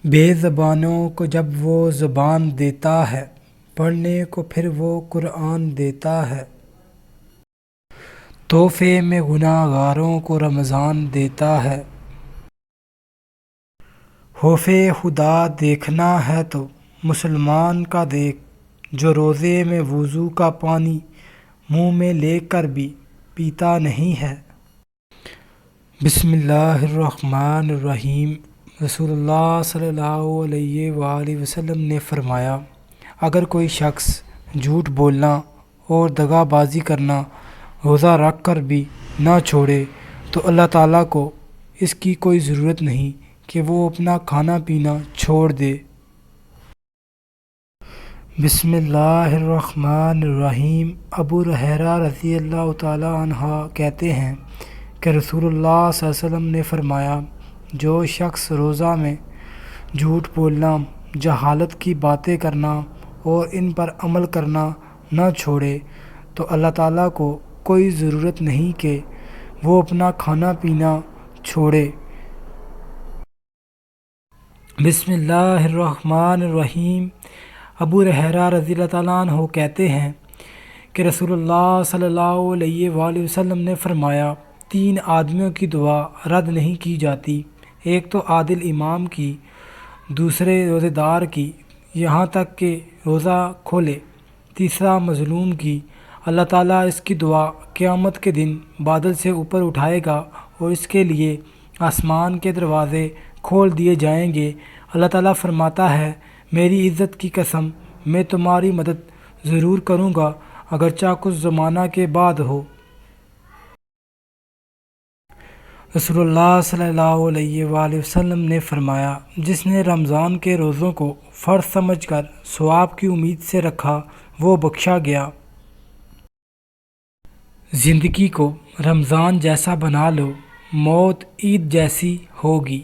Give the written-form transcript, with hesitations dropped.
بے زبانوں کو جب وہ زبان دیتا ہے، پڑھنے کو پھر وہ قرآن دیتا ہے۔ تحفے میں گناہ گاروں کو رمضان دیتا ہے۔ خوف خدا دیکھنا ہے تو مسلمان کا دیکھ، جو روزے میں وضو کا پانی منہ میں لے کر بھی پیتا نہیں ہے۔ بسم اللہ الرحمن الرحیم۔ رسول اللہ صلی اللہ علیہ وآلہ وسلم نے فرمایا، اگر کوئی شخص جھوٹ بولنا اور دغا بازی کرنا روزہ رکھ کر بھی نہ چھوڑے تو اللہ تعالیٰ کو اس کی کوئی ضرورت نہیں کہ وہ اپنا کھانا پینا چھوڑ دے۔ بسم اللہ الرحمن الرحیم۔ ابو ہریرہ رضی اللہ تعالیٰ عنہ کہتے ہیں کہ رسول اللہ صلی اللہ علیہ وسلم نے فرمایا، جو شخص روزہ میں جھوٹ بولنا، جہالت کی باتیں کرنا اور ان پر عمل کرنا نہ چھوڑے تو اللہ تعالیٰ کو کوئی ضرورت نہیں کہ وہ اپنا کھانا پینا چھوڑے۔ بسم اللہ الرحمن الرحیم۔ ابو ہریرہ رضی اللہ تعالیٰ عنہ کہتے ہیں کہ رسول اللہ صلی اللہ علیہ وآلہ وسلم نے فرمایا، 3 آدمیوں کی دعا رد نہیں کی جاتی، ایک تو عادل امام کی، دوسرے روزہ دار کی یہاں تک کہ روزہ کھولے، تیسرا مظلوم کی۔ اللہ تعالیٰ اس کی دعا قیامت کے دن بادل سے اوپر اٹھائے گا اور اس کے لیے آسمان کے دروازے کھول دیے جائیں گے۔ اللہ تعالیٰ فرماتا ہے، میری عزت کی قسم، میں تمہاری مدد ضرور کروں گا اگرچہ کچھ زمانہ کے بعد ہو۔ رسول اللہ صلی اللہ علیہ وآلہ وسلم نے فرمایا، جس نے رمضان کے روزوں کو فرض سمجھ کر ثواب کی امید سے رکھا وہ بخشا گیا۔ زندگی کو رمضان جیسا بنا لو، موت عید جیسی ہوگی۔